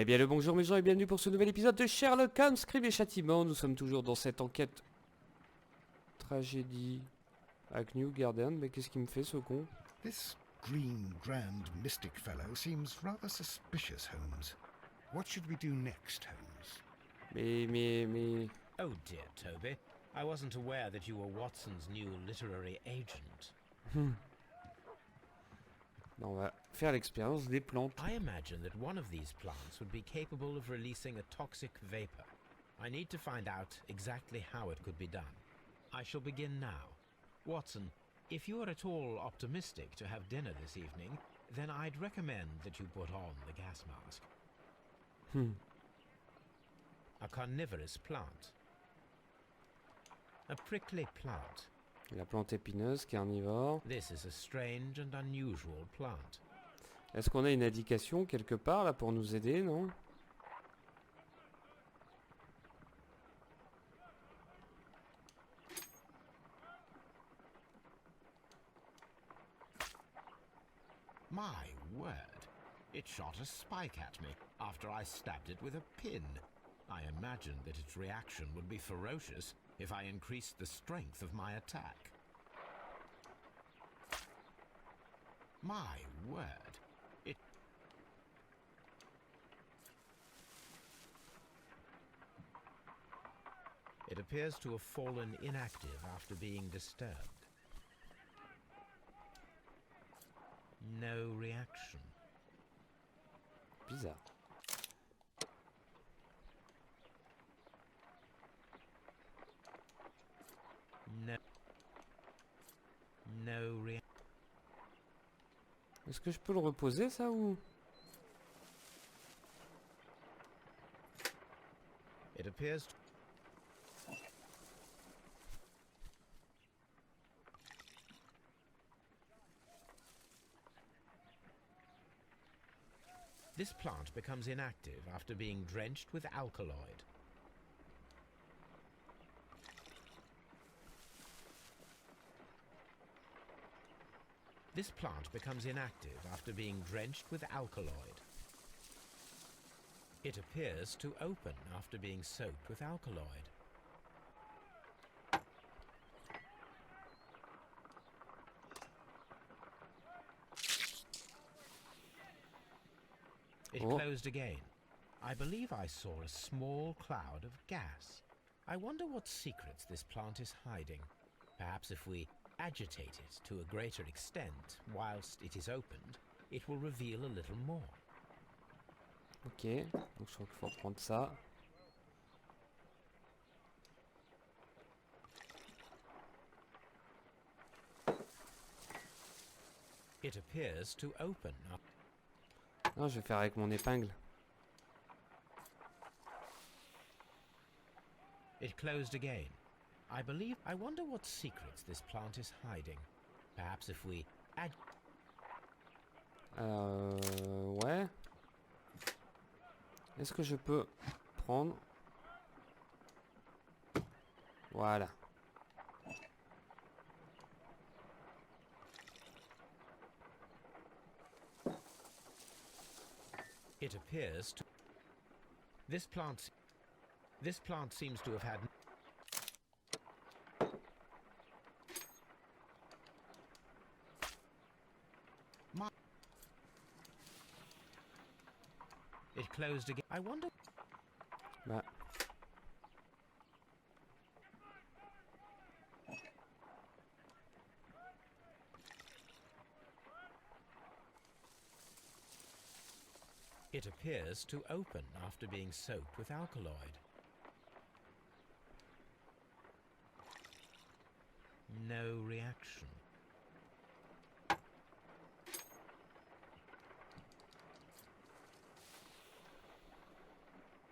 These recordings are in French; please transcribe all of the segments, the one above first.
Eh bien le bonjour mes gens et bienvenue pour ce nouvel épisode de Sherlock Holmes, Crime et Châtiment. Nous sommes toujours dans cette enquête tragédie avec New Garden. Mais qu'est-ce qu'il me fait ce con? This green grand mystic fellow seems rather suspicious, Holmes. What should we do next, Holmes? Mais... Oh dear, Toby. I wasn't aware that you were Watson's new literary agent. On va faire l'expérience des plantes. I imagine that one of these plants would be capable of releasing a toxic vapor. I need to find out exactly how it could be done. I shall begin now. Watson, if you are at all optimistic to have dinner this evening, then I'd recommend that you put on the gas mask. A carnivorous plant. A prickly plant. La plante épineuse, carnivore. This is a strange and unusual plant. Est-ce qu'on a une indication quelque part là pour nous aider, non? My word, it shot a spike at me after I stabbed it with a pin. I imagined that its reaction would be ferocious if I increased the strength of my attack. My word, It appears to have fallen inactive after being disturbed. No reaction. Bizarre. No reaction. Est-ce que je peux le reposer ça ou? It appears to... This plant becomes inactive after being drenched with alkaloid. This plant becomes inactive after being drenched with alkaloid. It appears to open after being soaked with alkaloid. It closed again. I believe I saw a small cloud of gas. I wonder what secrets this plant is hiding. Perhaps if we agitate it to a greater extent whilst it is opened, it will reveal a little more. Ok, donc je crois qu'il faut reprendre ça. It appears to open up. Non, je vais faire avec mon épingle. It closed again. I wonder what secrets this plant is hiding. Perhaps if we Ouais. Est-ce que je peux prendre? Voilà. It appears to... This plant seems to have had... It closed again. I wonder... Bah. It appears to open after being soaked with alkaloid. No reaction.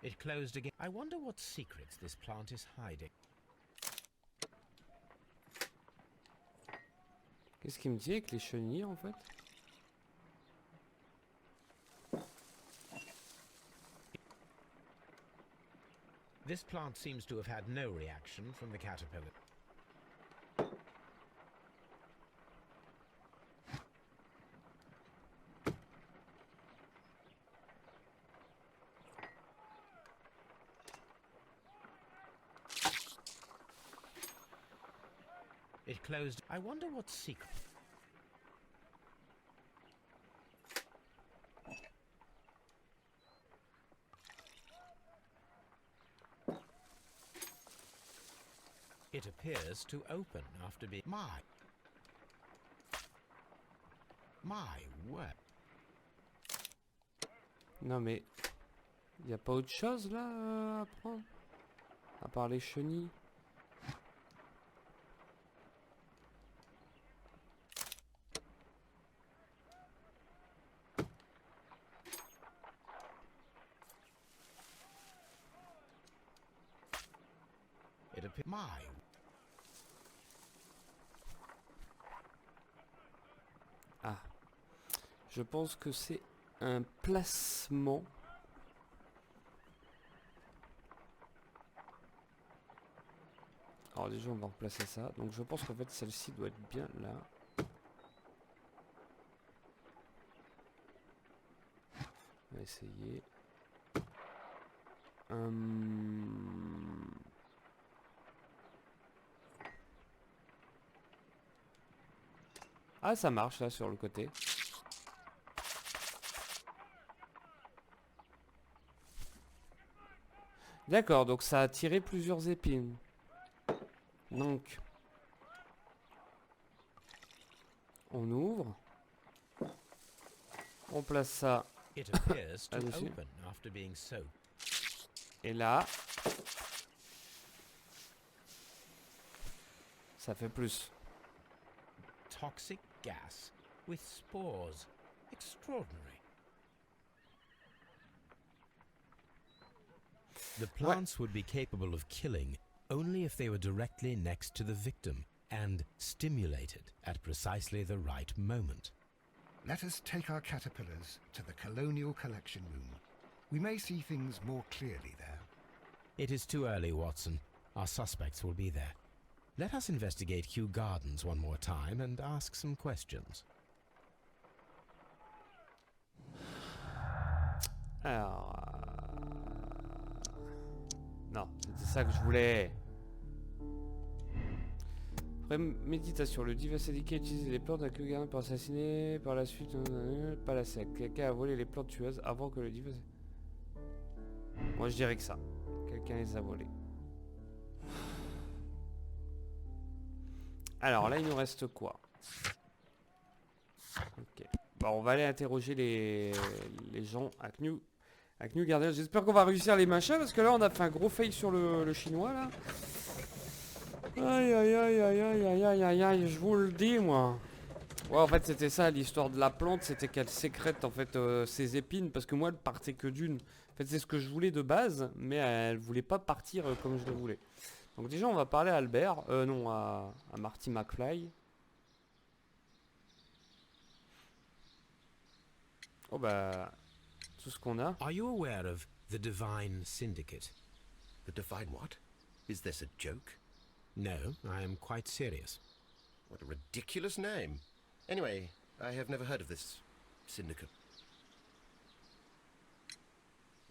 It closed again. I wonder what secrets this plant is hiding. Qu'est-ce qu'il me dit avec les chenilles en fait? This plant seems to have had no reaction from the caterpillar. It closed. I wonder what secret. It appears to open after being... My word. Non mais... Y a pas autre chose là à prendre? À part les chenilles? It appears... My... Ah. Je pense que c'est un placement. Alors déjà on va replacer ça. Donc je pense qu'en fait celle-ci doit être bien là. On va essayer. Ah ça marche là sur le côté. D'accord, donc ça a tiré plusieurs épines. Donc on ouvre. On place ça. It appears to Là-dessus. open after being soaked. Et là. Ça fait plus. Toxic gas with spores. Extraordinary. The plants would be capable of killing only if they were directly next to the victim and stimulated at precisely the right moment. Let us take our caterpillars to the Colonial Collection Room. We may see things more clearly there. It is too early, Watson. Our suspects will be there. Let us investigate Kew Gardens one more time and ask some questions. Alors... Non, c'était ça que je voulais. Après méditation, le div a syndiqué utiliser les plantes à queue gardée pour assassiner par la suite. Pas la sec. Quelqu'un a volé les plantes tueuses avant que le div... Moi je dirais que ça. Quelqu'un les a volées. Alors là il nous reste quoi? Ok. Bon, on va aller interroger les gens à Kew Gardens. J'espère qu'on va réussir les machins parce que là on a fait un gros fail sur le chinois là. Aïe aïe aïe aïe aïe aïe aïe aïe aïe, je vous le dis moi. Ouais en fait c'était ça l'histoire de la plante, c'était qu'elle sécrète en fait ses épines parce que moi elle partait que d'une. En fait c'est ce que je voulais de base mais elle voulait pas partir comme je le voulais. Donc déjà on va parler à Albert, non à Marty McFly. Oh bah tout ce qu'on a. Are you aware of the Divine Syndicate? The Divine what? Is this a joke? No, I am quite serious. What a ridiculous name. Anyway, I have never heard of this syndicate.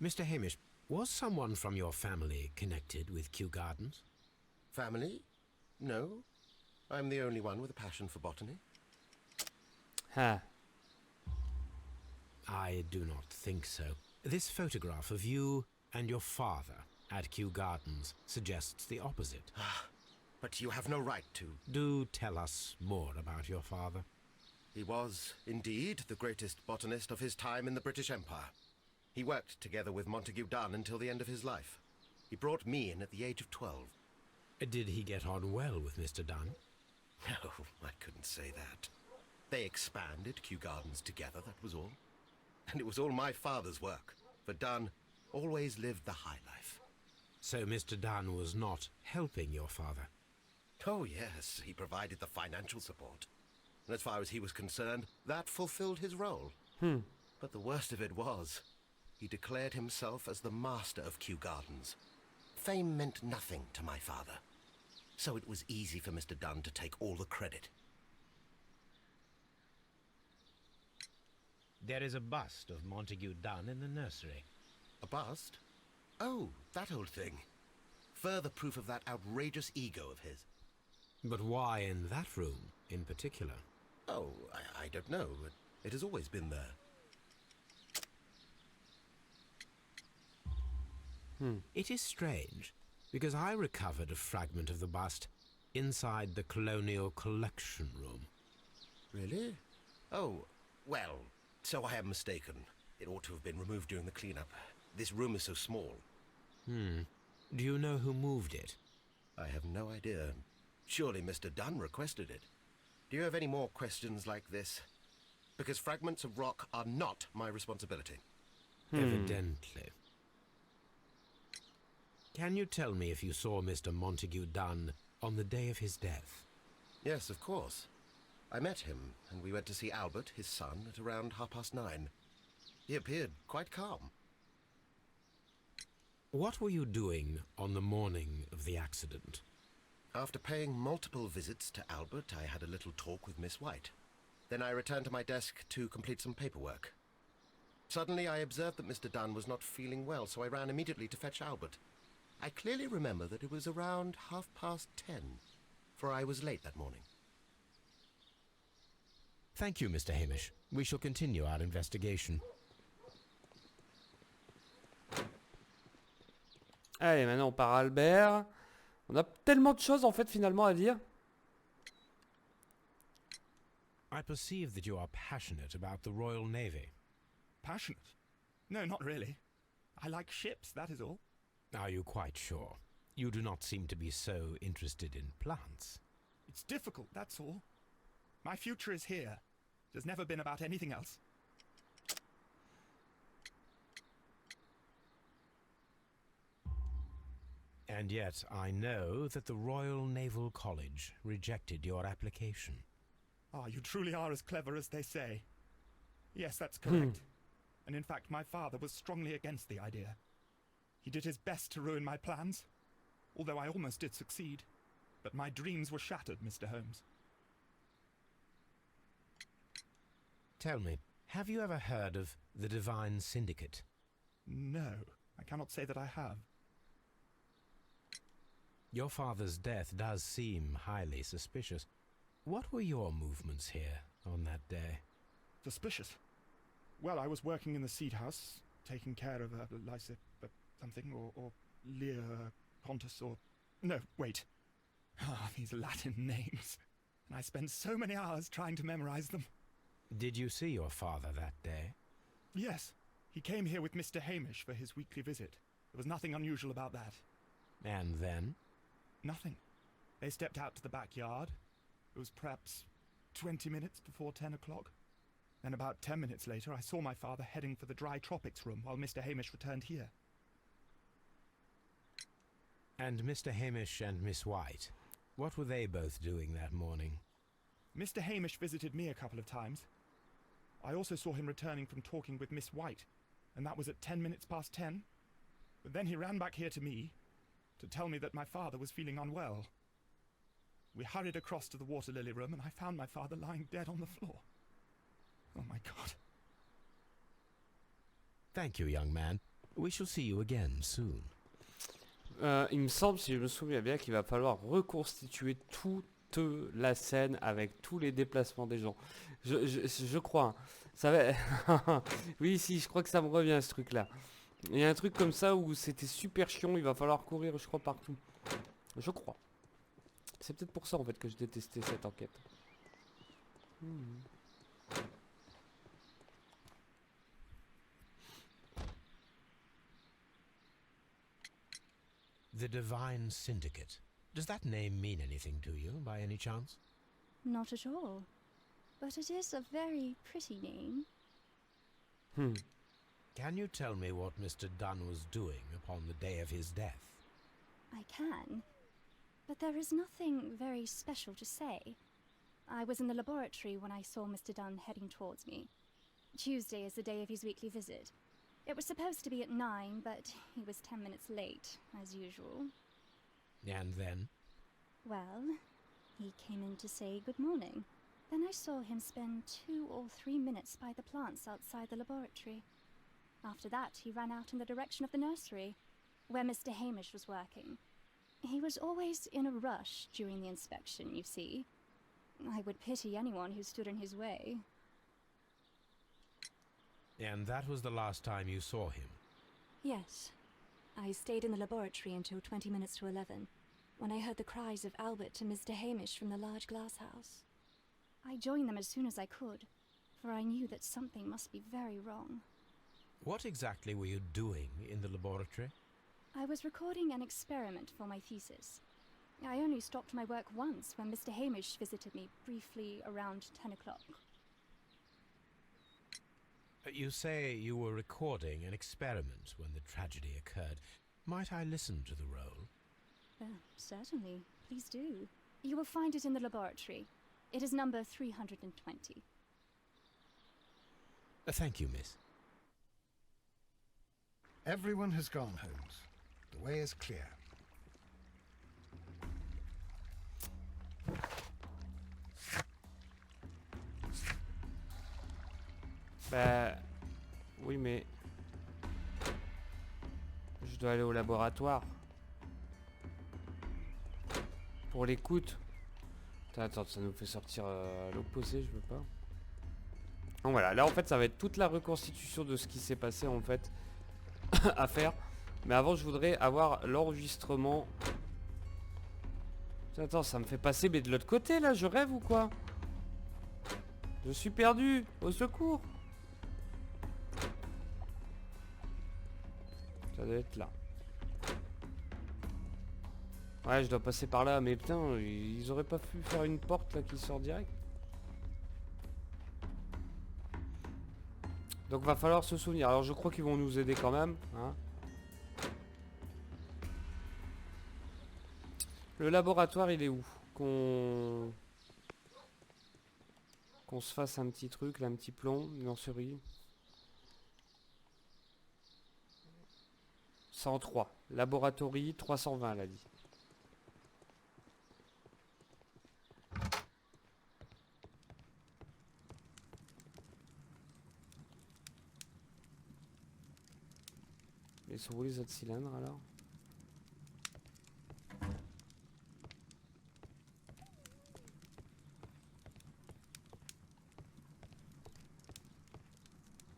Mr. Hamish, was someone from your family connected with Kew Gardens? Family? No. I'm the only one with a passion for botany. Ah. I do not think so. This photograph of you and your father at Kew Gardens suggests the opposite. But you have no right to. Do tell us more about your father. He was, indeed, the greatest botanist of his time in the British Empire. He worked together with Montague Dunn until the end of his life. He brought me in at the age of 12. Did he get on well with Mr. Dunn? No, I couldn't say that. They expanded Kew Gardens together, that was all. And it was all my father's work, for Dunn always lived the high life. So Mr. Dunn was not helping your father? Oh yes, he provided the financial support. And as far as he was concerned, that fulfilled his role. But the worst of it was, he declared himself as the master of Kew Gardens. Fame meant nothing to my father. So it was easy for Mr. Dunn to take all the credit. There is a bust of Montague Dunn in the nursery. A bust? Oh, that old thing. Further proof of that outrageous ego of his. But why in that room in particular? Oh, I don't know. It has always been there. It is strange, because I recovered a fragment of the bust inside the Colonial Collection Room. Really? Oh, well, so I am mistaken. It ought to have been removed during the cleanup. This room is so small. Do you know who moved it? I have no idea. Surely Mr. Dunn requested it. Do you have any more questions like this? Because fragments of rock are not my responsibility. Evidently. Can you tell me if you saw Mr. Montague Dunn on the day of his death? Yes, of course. I met him, and we went to see Albert, his son, at around 9:30. He appeared quite calm. What were you doing on the morning of the accident? After paying multiple visits to Albert, I had a little talk with Miss White. Then I returned to my desk to complete some paperwork. Suddenly I observed that Mr. Dunn was not feeling well, so I ran immediately to fetch Albert. I clearly remember that it was around 10:30, for I was late that morning. Thank you, Mr. Hamish. We shall continue our investigation. Allez, maintenant on part à Albert. On a tellement de choses en fait finalement à dire. I perceive that you are passionate about the Royal Navy. Passionate? No, not really. I like ships, that is all. Are you quite sure? You do not seem to be so interested in plants. It's difficult, that's all. My future is here. It has never been about anything else. And yet I know that the Royal Naval College rejected your application. Ah, you truly are as clever as they say. Yes, that's correct. And in fact, my father was strongly against the idea. He did his best to ruin my plans, although I almost did succeed. But my dreams were shattered, Mr. Holmes. Tell me, have you ever heard of the Divine Syndicate? No, I cannot say that I have. Your father's death does seem highly suspicious. What were your movements here on that day? Suspicious? Well, I was working in the seed house, taking care of something, or Lear Pontus, or... No, wait. Ah, these Latin names. And I spent so many hours trying to memorize them. Did you see your father that day? Yes. He came here with Mr. Hamish for his weekly visit. There was nothing unusual about that. And then? Nothing. They stepped out to the backyard. It was perhaps 20 minutes before 10 o'clock. Then about 10 minutes later, I saw my father heading for the dry tropics room while Mr. Hamish returned here. And Mr. Hamish and Miss White, what were they both doing that morning? Mr. Hamish visited me a couple of times. I also saw him returning from talking with Miss White, and that was at 10 minutes past 10. But then he ran back here to me to tell me that my father was feeling unwell. We hurried across to the water lily room, and I found my father lying dead on the floor. Oh my God. Thank you, young man. We shall see you again soon. Il me semble, si je me souviens bien, qu'il va falloir reconstituer toute la scène avec tous les déplacements des gens. Je crois. Hein. Ça va... oui, si, je crois que ça me revient ce truc-là. Il y a un truc comme ça où c'était super chiant, il va falloir courir, je crois, partout. Je crois. C'est peut-être pour ça, en fait, que je détestais cette enquête. The Divine Syndicate. Does that name mean anything to you, by any chance? Not at all. But it is a very pretty name. Can you tell me what Mr. Dunn was doing upon the day of his death? I can. But there is nothing very special to say. I was in the laboratory when I saw Mr. Dunn heading towards me. Tuesday is the day of his weekly visit. It was supposed to be at 9, but he was 10 minutes late, as usual. And then? Well, he came in to say good morning. Then I saw him spend 2 or 3 minutes by the plants outside the laboratory. After that, he ran out in the direction of the nursery, where Mr. Hamish was working. He was always in a rush during the inspection, you see. I would pity anyone who stood in his way. And that was the last time you saw him? Yes. I stayed in the laboratory until 20 minutes to 11, when I heard the cries of Albert and Mr. Hamish from the large glass house. I joined them as soon as I could, for I knew that something must be very wrong. What exactly were you doing in the laboratory? I was recording an experiment for my thesis. I only stopped my work once when Mr. Hamish visited me briefly around 10 o'clock. You say you were recording an experiment when the tragedy occurred. Might I listen to the roll? Certainly. Please do. You will find it in the laboratory. It is number 320. Thank you, miss. Everyone has gone, Holmes. The way is clear. Bah... Oui, mais... Je dois aller au laboratoire. Pour l'écoute. Attends, ça nous fait sortir l'opposé, je veux pas. Donc voilà, là en fait ça va être toute la reconstitution de ce qui s'est passé en fait à faire. Mais avant je voudrais avoir l'enregistrement. Attends, ça me fait passer mais de l'autre côté là, je rêve ou quoi? Je suis perdu, au secours. Ça doit être là. Ouais, je dois passer par là, mais putain, ils auraient pas pu faire une porte là qui sort direct. Donc va falloir se souvenir. Alors je crois qu'ils vont nous aider quand même, hein. Le laboratoire il est où? Qu'on se fasse un petit truc, là, un petit plomb, une lancerie. 103. Laboratory 320, elle a dit. Ils sont où les autres cylindres alors?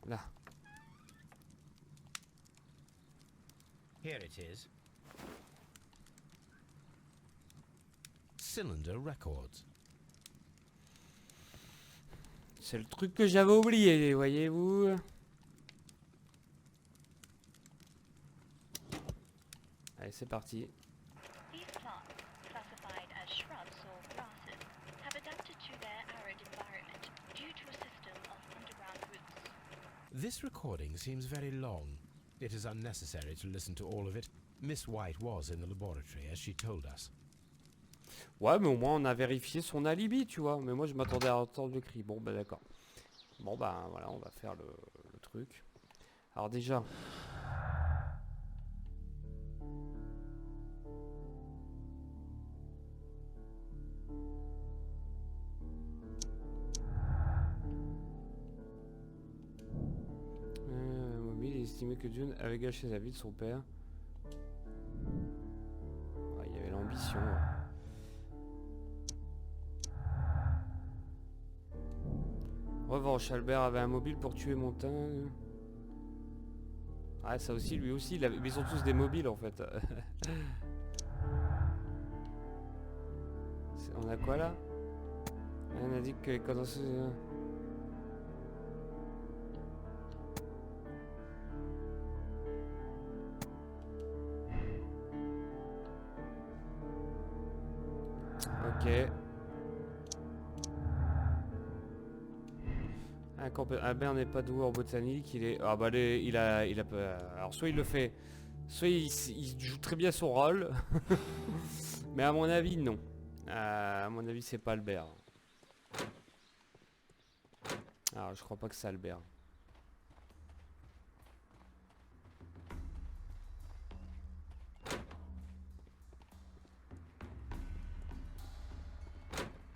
Là. Here it is. Cylinder Records. C'est le truc que j'avais oublié, voyez-vous. Allez, c'est parti. These plants, classified as shrubs or grasses, have adapted to their arid environment due to a system of underground roots. This recording seems very long. It is unnecessary to listen to all of it. Miss White was in the laboratory, as she told us. Ouais, mais au moins on a vérifié son alibi, tu vois. Mais moi je m'attendais à entendre le cri. Bon, bah d'accord. Bon, bah voilà, on va faire le truc. Alors déjà... Mobile, il est estimé que June avait gâché la vie de son père. Ouais, il y avait l'ambition. Ouais. Revanche, Albert avait un mobile pour tuer Montagne. Ah, ça aussi, lui aussi, il avait... mais ils sont tous des mobiles en fait. On a quoi là? On a dit que quand on se... Ok. Albert n'est pas doué en botanique, il est... Ah bah il a... Alors soit il le fait, soit il joue très bien son rôle. Mais à mon avis non. À mon avis c'est pas Albert. Alors je crois pas que c'est Albert.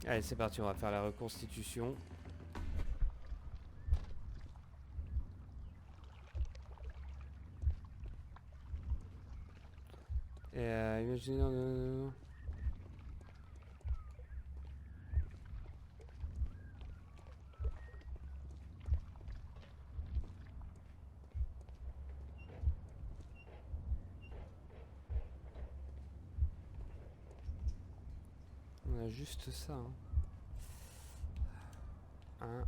Allez c'est parti, on va faire la reconstitution. Imaginez... On a juste ça. Hein. Un.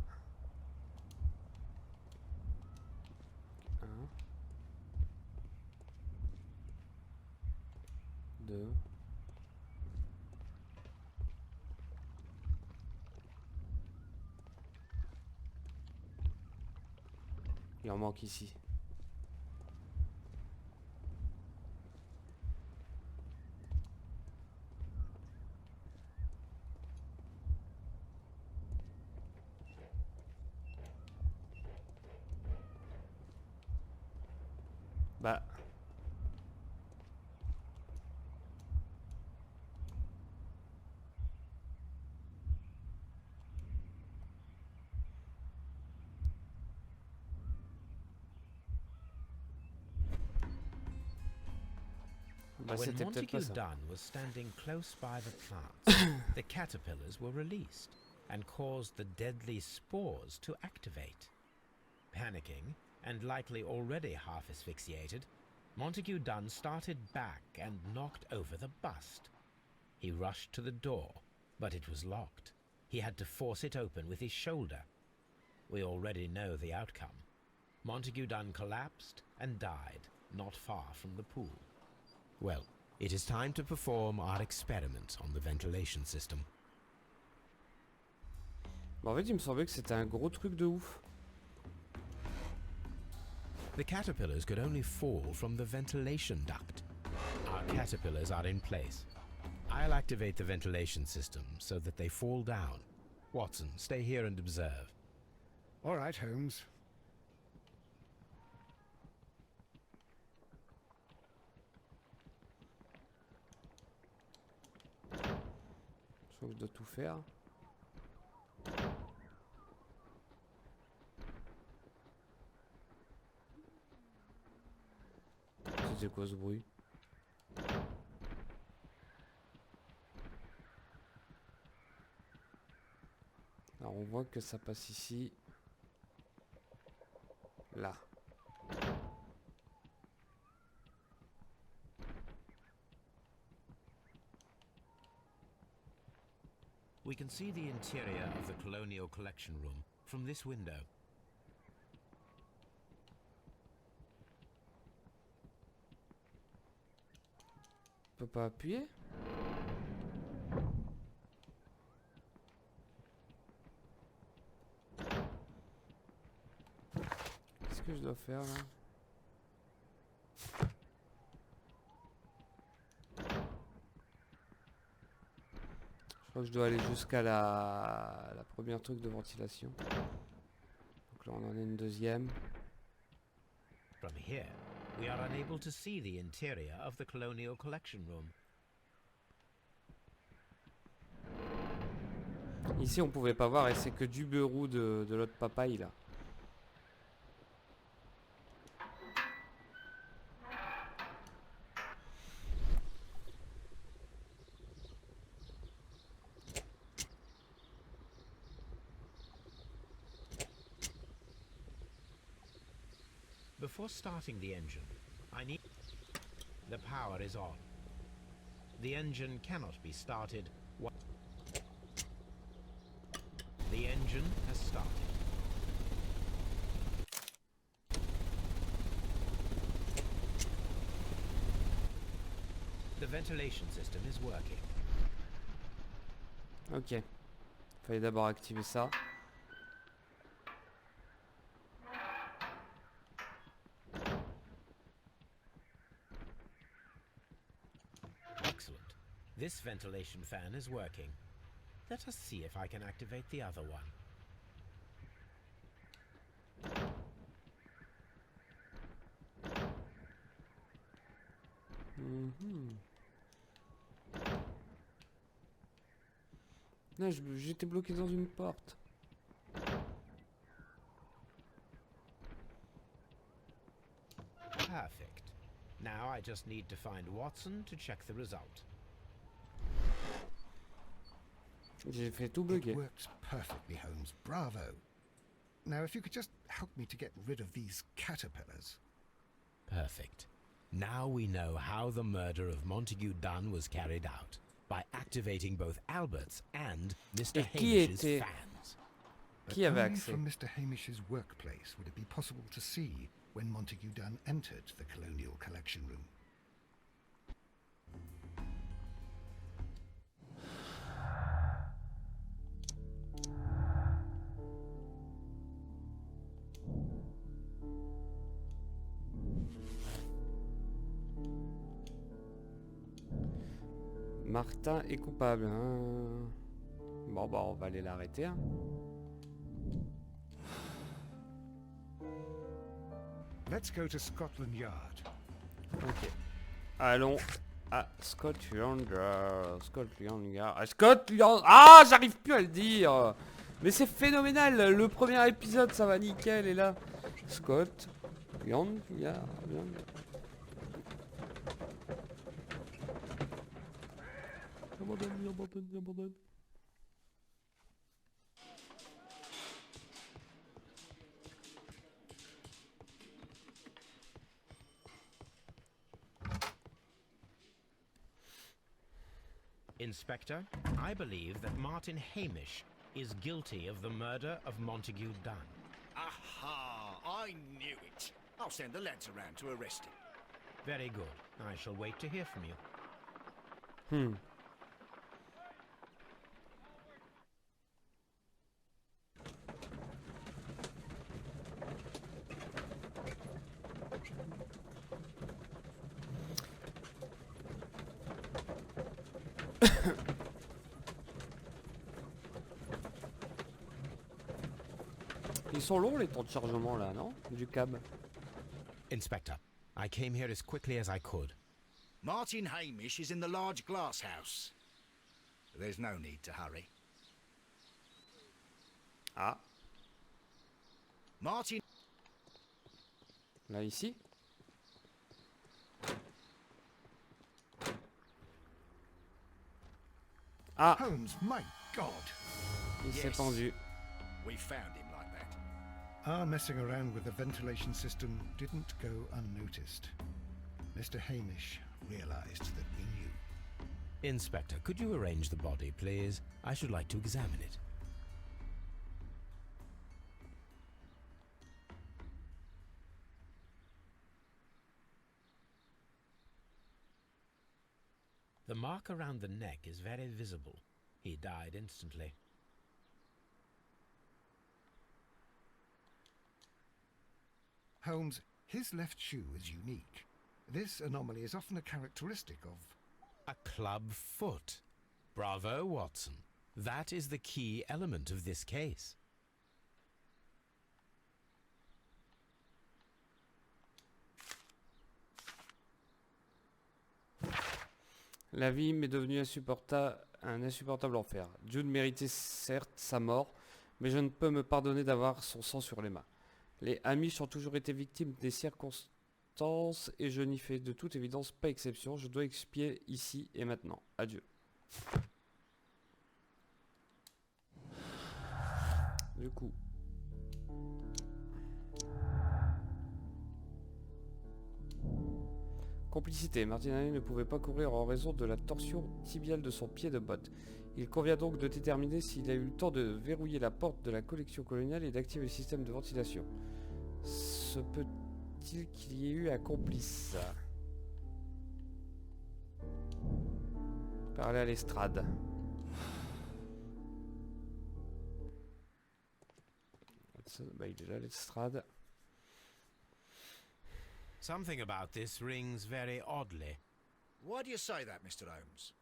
2. Il en manque ici. Bah. Bah, When c'était peut-être pas Montague ça. Dunn was standing close by the plants, the caterpillars were released and caused the deadly spores to activate. Panicking, and likely already half asphyxiated, Montague Dunn started back and knocked over the bust. He rushed to the door, but it was locked. He had to force it open with his shoulder. We already know the outcome. Montague Dunn collapsed and died not far from the pool. Well, it is time to perform our experiment on the ventilation system. Bah, en fait, il me semblait que c'était un gros truc de ouf. The caterpillars could only fall from the ventilation duct. Our caterpillars are in place. I'll activate the ventilation system so that they fall down. Watson, stay here and observe. All right, Holmes. Je crois que je dois tout faire. C'était quoi ce bruit? Alors on voit que ça passe ici. Là. We can see the interior of the Colonial Collection Room from this window. On peut pas appuyer? Qu'est-ce que je dois faire là? Je crois que je dois aller jusqu'à la première truc de ventilation. Donc là on en a une deuxième. From here, we are unable to see the interior of the Colonial Collection Room. Ici on pouvait pas voir et c'est que du bureau de l'autre papaye là. Before starting the engine, I need... The power is on. The engine cannot be started. The engine has started. The ventilation system is working. Ok. Fallait d'abord activer ça. Excellent. This ventilation fan is working. Let us see if I can activate the other one. Là, j'étais bloqué dans une porte. Perfect. Now I just need to find Watson to check the result. J'ai fait tout It bugger. works perfectly, Holmes. Bravo. Now, if you could just help me to get rid of these caterpillars. Perfect. Now we know how the murder of Montague Dunn was carried out, by activating both Albert's and Mr. Et qui Hamish's était- fans. But Qui avait only accès? from Mr. Hamish's workplace would it be possible to see when Montague Dunn entered the Colonial Collection Room. Martin est coupable. Hein. Bon, bah, on va aller l'arrêter. Hein. Let's go to Scotland Yard. Ok. Allons à Scotland Yard. Scotland Yard. À Scotland. Ah, j'arrive plus à le dire. Mais c'est phénoménal. Le premier épisode, ça va nickel. Et là, Scotland Yard. Abandonne. Inspector, I believe that Martin Hamish is guilty of the murder of Montague Dunn. Aha! I knew it. I'll send the lads around to arrest him. Very good. I shall wait to hear from you. Ils sont longs les temps de chargement là, non? Du câble. Inspector, I came here as quickly as I could. Martin Hamish is in the large glass house. There's no need to hurry. Ah, Martin... là ici. Ah, Holmes, my God! il s'est Yes. pendu. We found him like that. Our messing around with the ventilation system didn't go unnoticed. Mr. Hamish realized that we knew. Inspector, could you arrange the body, please? I should like to examine it. The mark around the neck is very visible. He died instantly. Holmes, his left shoe is unique. This anomaly is often a characteristic of... A club foot. Bravo, Watson. That is the key element of this case. La vie m'est devenue un insupportable enfer. Jude méritait certes sa mort, mais je ne peux me pardonner d'avoir son sang sur les mains. Les Amish ont toujours été victimes des circonstances et je n'y fais de toute évidence pas exception. Je dois expier ici et maintenant. Adieu. Du coup. Complicité. Martin Hamish ne pouvait pas courir en raison de la torsion tibiale de son pied de botte. Il convient donc de déterminer s'il a eu le temps de verrouiller la porte de la collection coloniale et d'activer le système de ventilation. Se peut-il qu'il y ait eu un complice? Parler à l'estrade. Bah, il est là, l'estrade. Something about this rings very oddly. Why do you say that, Mr. Holmes?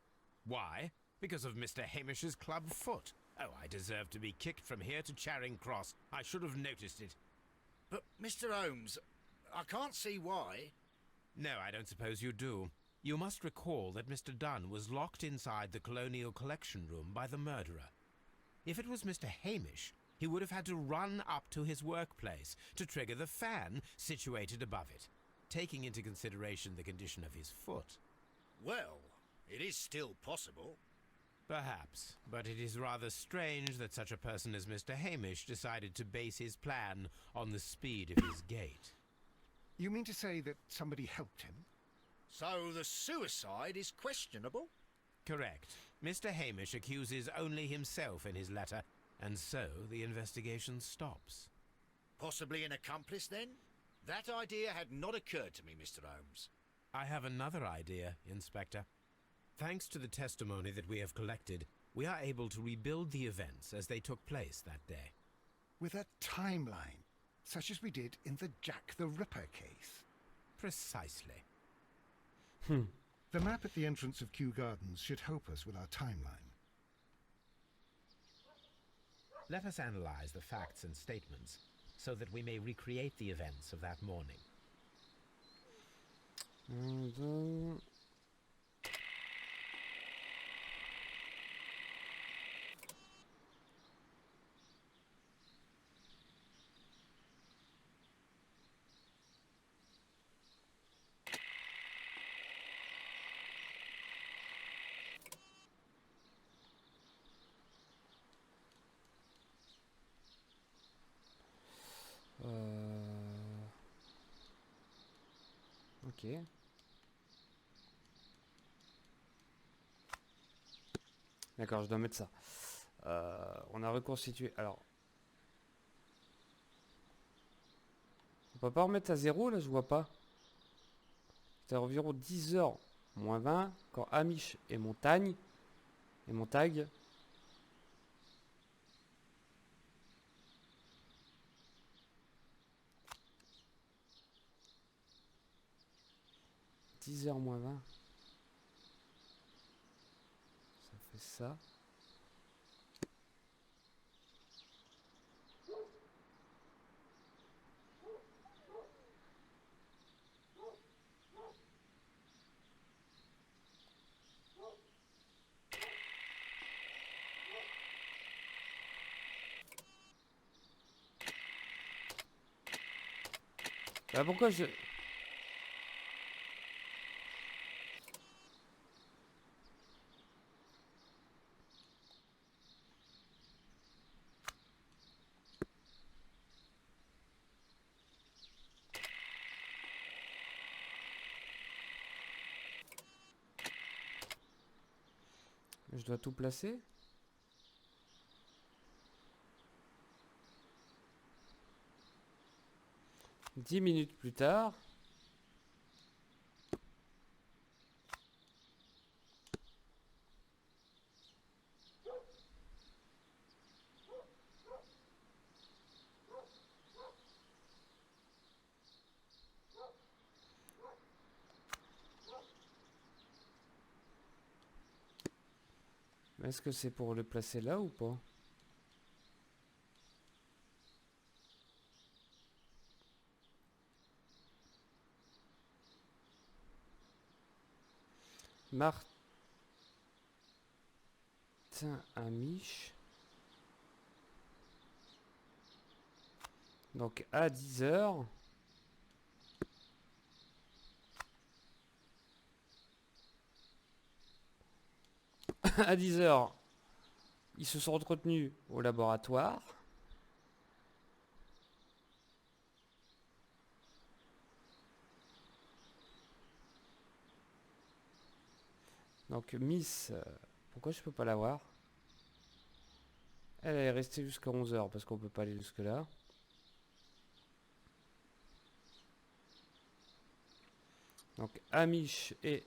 Why? Because of Mr. Hamish's club foot. Oh, I deserve to be kicked from here to Charing Cross. I should have noticed it. But, Mr. Holmes, I can't see why. No, I don't suppose you do. You must recall that Mr. Dunn was locked inside the Colonial Collection Room by the murderer. If it was Mr. Hamish, he would have had to run up to his workplace to trigger the fan situated above it. taking into consideration the condition of his foot. Well, it is still possible. Perhaps, but it is rather strange that such a person as Mr. Hamish decided to base his plan on the speed of his gait. You mean to say that somebody helped him? So the suicide is questionable? Correct. Mr. Hamish accuses only himself in his letter, and so the investigation stops. Possibly an accomplice, then? That idea had not occurred to me, Mr. Holmes. I have another idea, Inspector. Thanks to the testimony that we have collected, we are able to rebuild the events as they took place that day. With a timeline, such as we did in the Jack the Ripper case. Precisely. The map at the entrance of Kew Gardens should help us with our timeline. Let us analyze the facts and statements so that we may recreate the events of that morning. Ok. D'accord, je dois mettre ça. On a reconstitué. Alors. On peut pas remettre à 0 là, je vois pas. C'était environ 10h moins 20 quand Amish et Montagne et Montague. « 10h moins 20. Ça fait ça. Bah pourquoi je... Je dois tout placer. « 10 minutes plus tard. » Est-ce que c'est pour le placer là ou pas? Martin Amish. Donc à 10h. À 10h, ils se sont entretenus au laboratoire. Donc Miss, pourquoi je peux pas la voir? Elle est restée jusqu'à 11h parce qu'on peut pas aller jusque là. Donc Amish et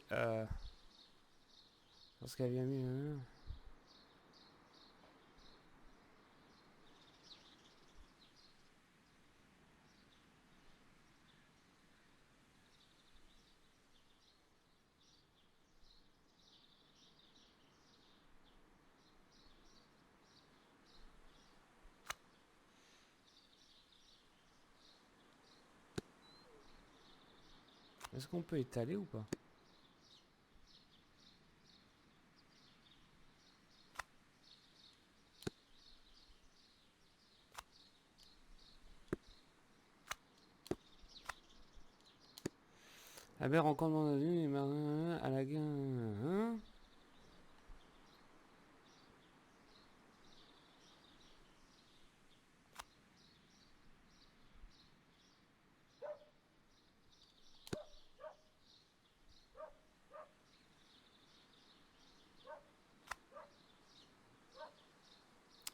parce qu'elle vient mis. Est-ce qu'on peut étaler ou pas? Albert rencontre mon avis à la guerre.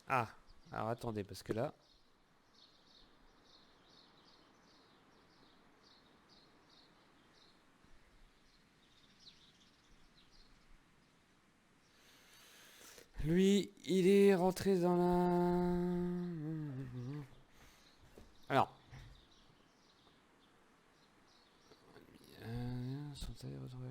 Ah, alors attendez, parce que là... Lui, il est rentré dans la... Alors... sont allés retrouver...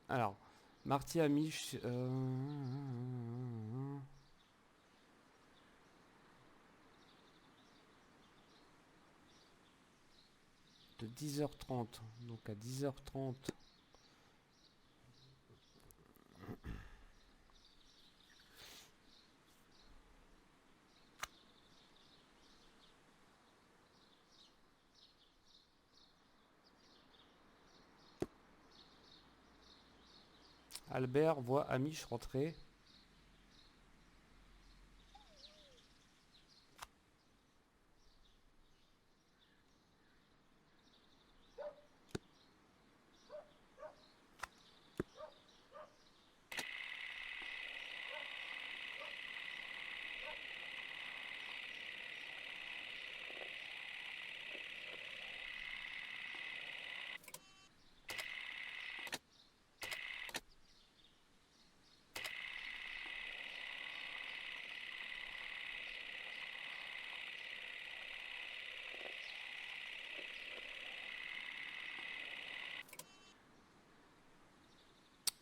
alors, Marty Amish... de 10h30, donc à 10h30... Albert voit Amish rentrer.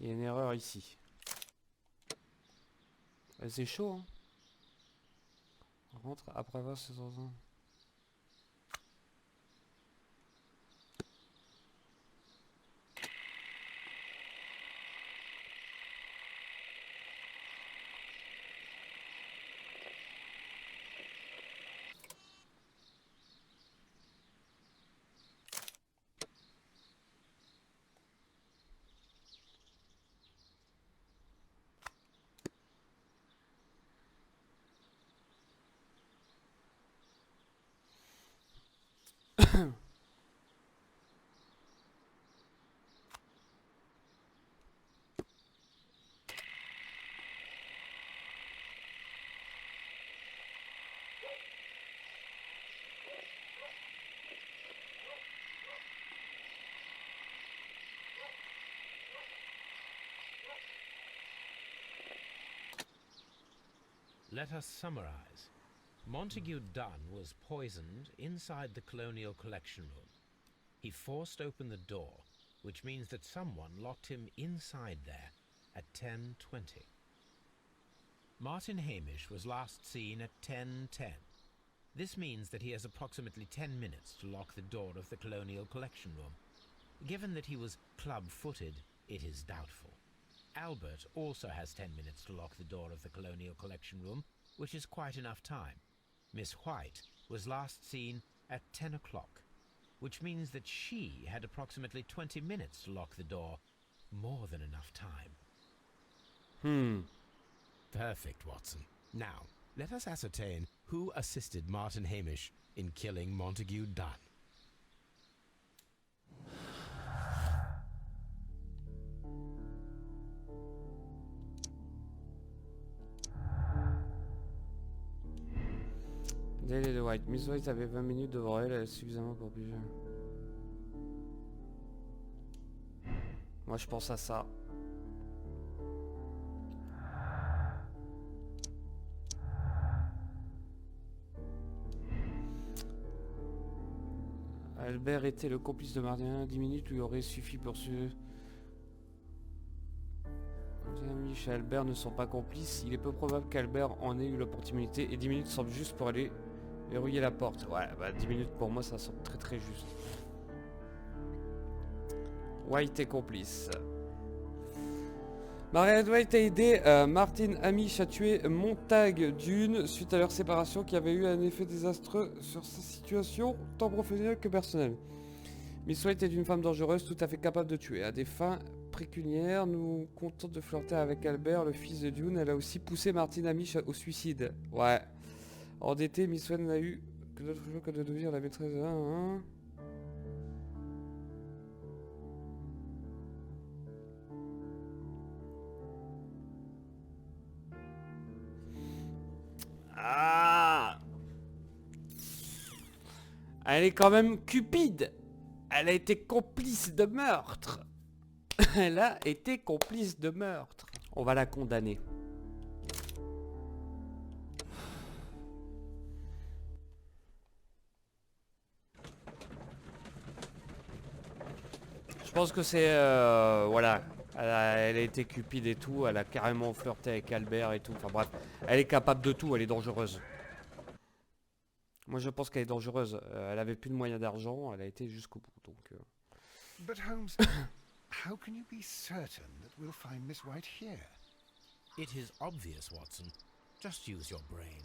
Il y a une erreur ici. C'est chaud, hein. On rentre après avoir ce temps. Let us summarize. Montague Dunn was poisoned inside the Colonial Collection Room. He forced open the door, which means that someone locked him inside there at 10:20. Martin Hamish was last seen at 10:10. This means that he has approximately 10 minutes to lock the door of the Colonial Collection Room. Given that he was club-footed, it is doubtful. Albert also has 10 minutes to lock the door of the Colonial Collection Room, which is quite enough time. Miss White was last seen at 10 o'clock, which means that she had approximately 20 minutes to lock the door. More than enough time. Perfect, Watson. Now, let us ascertain who assisted Martin Hamish in killing Montague Dunn. Daily de White. Miss White avait 20 minutes devant elle, suffisamment pour bouger. Moi je pense à ça. Albert était le complice de Martin. 10 minutes lui auraient suffi pour suivre. Amish et Albert ne sont pas complices. Il est peu probable qu'Albert en ait eu l'opportunité et 10 minutes semblent juste pour aller verrouiller la porte. Ouais, bah 10 minutes pour moi ça semble très très juste. White est complice. Margaret White a aidé Martin Hamish à tuer Montague Dune suite à leur séparation qui avait eu un effet désastreux sur sa situation tant professionnelle que personnelle. Miss White est une femme dangereuse tout à fait capable de tuer. À des fins pécuniaires, nous contente de flirter avec Albert, le fils de Dune. Elle a aussi poussé Martin Hamish au suicide. Ouais. Endettée, Miss White n'a eu que d'autre chose que de devenir la maîtresse de... Ah, elle est quand même cupide. Elle a été complice de meurtre. Elle a été complice de meurtre. On va la condamner. Je pense que c'est... voilà. Elle a été cupide et tout. Elle a carrément flirté avec Albert et tout. Enfin bref. Elle est capable de tout. Elle est dangereuse. Moi je pense qu'elle est dangereuse. Elle avait plus de moyens d'argent. Elle a été jusqu'au bout. Donc... But Holmes, how can you be certain that we'll find Miss White here? It is obvious, Watson. Just use your brain.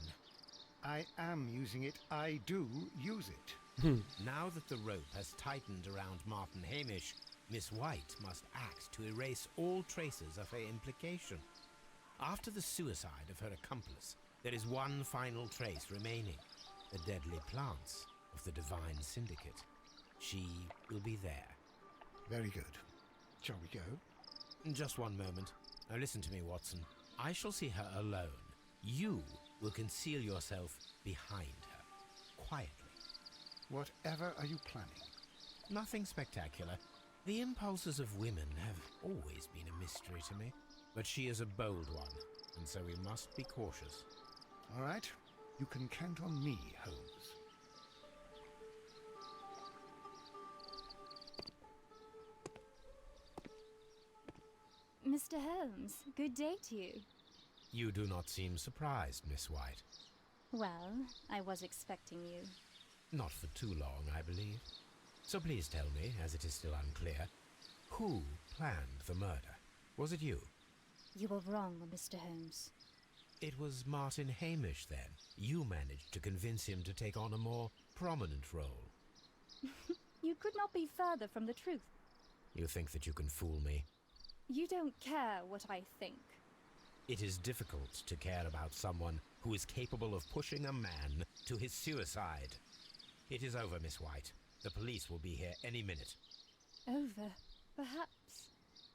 I am using it. I do use it. Now that the rope has tightened around Martin Hamish, Miss White must act to erase all traces of her implication. After the suicide of her accomplice, there is one final trace remaining. The deadly plants of the Divine Syndicate. She will be there. Very good. Shall we go? Just one moment. Now listen to me, Watson. I shall see her alone. You will conceal yourself behind her. Quietly. Whatever are you planning? Nothing spectacular. The impulses of women have always been a mystery to me. But she is a bold one, and so we must be cautious. All right. You can count on me, Holmes. Mr. Holmes, good day to you. You do not seem surprised, Miss White. Well, I was expecting you. Not for too long, I believe. So please tell me, as it is still unclear, who planned the murder? Was it you? You were wrong, Mr. Holmes. It was Martin Hamish, then. You managed to convince him to take on a more prominent role. You could not be further from the truth. You think that you can fool me? You don't care what I think. It is difficult to care about someone who is capable of pushing a man to his suicide. It is over, Miss White. The police will be here any minute. Over, perhaps.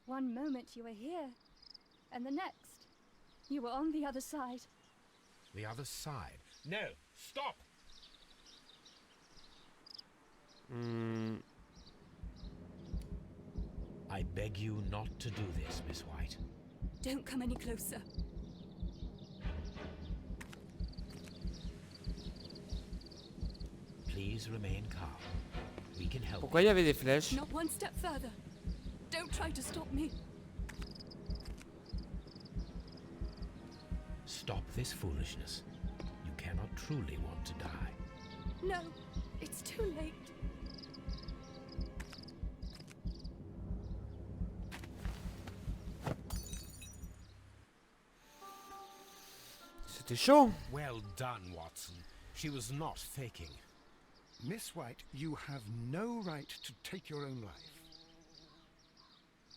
One moment you were here, and the next, you were on the other side. The other side? No! Stop! I beg you not to do this, Miss White. Don't come any closer. Please remain calm. We can help. Pourquoi il y avait des flèches? Not one step further. Don't try to stop me. Stop this foolishness. You cannot truly want to die. No, it's too late. C'était chaud. Well done, Watson. She was not faking. Miss White, you have no right to take your own life.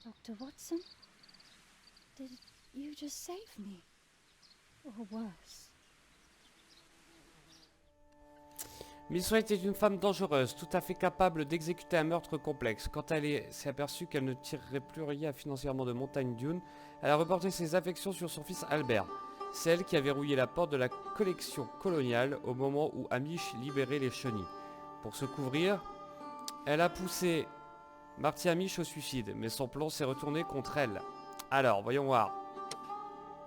Dr. Watson? Did you just save me? Or worse? Miss White est une femme dangereuse, tout à fait capable d'exécuter un meurtre complexe. Quand elle s'est aperçue qu'elle ne tirerait plus rien financièrement de Montagne Dune, elle a reporté ses affections sur son fils Albert. C'est elle qui a verrouillé la porte de la collection coloniale au moment où Hamish libérait les chenilles. Pour se couvrir, elle a poussé Marty Hamish au suicide, mais son plan s'est retourné contre elle. Alors, voyons voir.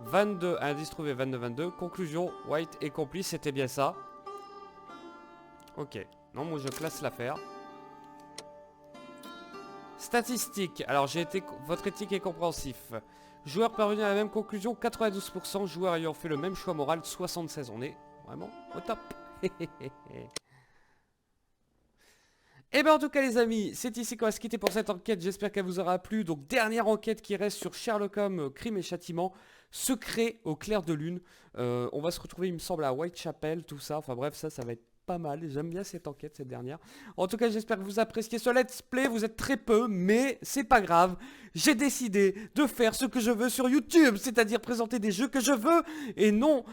22, indice trouvé 22-22. Conclusion, White est complice, c'était bien ça. Ok. Non, moi je classe l'affaire. Statistiques. Alors, votre éthique est compréhensif. Joueur parvenu à la même conclusion, 92%. Joueurs ayant fait le même choix moral, 76%. On est vraiment au top. Et bien en tout cas les amis, c'est ici qu'on va se quitter pour cette enquête, j'espère qu'elle vous aura plu. Donc dernière enquête qui reste sur Sherlock Holmes, crime et châtiment, secret au clair de lune. On va se retrouver il me semble à Whitechapel, tout ça, enfin bref ça va être pas mal, j'aime bien cette enquête, cette dernière. En tout cas j'espère que vous appréciez ce let's play, vous êtes très peu, mais c'est pas grave. J'ai décidé de faire ce que je veux sur YouTube, c'est-à-dire présenter des jeux que je veux, et non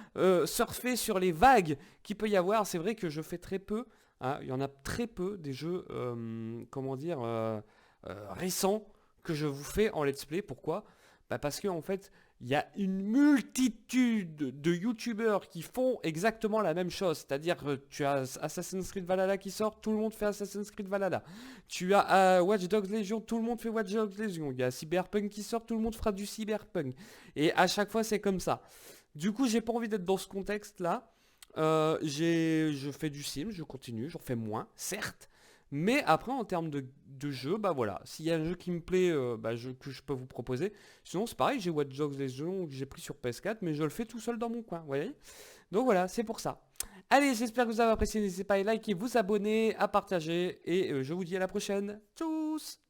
surfer sur les vagues qu'il peut y avoir. C'est vrai que je fais très peu. Hein, il y en a très peu des jeux, comment dire, récents que je vous fais en let's play. Pourquoi? Parce que en fait, il y a une multitude de youtubeurs qui font exactement la même chose. C'est-à-dire que tu as Assassin's Creed Valhalla qui sort, tout le monde fait Assassin's Creed Valhalla. Tu as Watch Dogs Legion, tout le monde fait Watch Dogs Legion. Il y a Cyberpunk qui sort, tout le monde fera du Cyberpunk. Et à chaque fois, c'est comme ça. Du coup, j'ai pas envie d'être dans ce contexte-là. Je fais du sim, je continue, j'en fais moins, certes, mais après en termes de jeu, bah voilà, s'il y a un jeu qui me plaît, que je peux vous proposer, sinon c'est pareil, j'ai Watch Dogs Legion que j'ai pris sur PS4, mais je le fais tout seul dans mon coin, vous voyez. Donc voilà, c'est pour ça. Allez, j'espère que vous avez apprécié, n'hésitez pas à liker, vous abonner, à partager, et je vous dis à la prochaine. Tchuss.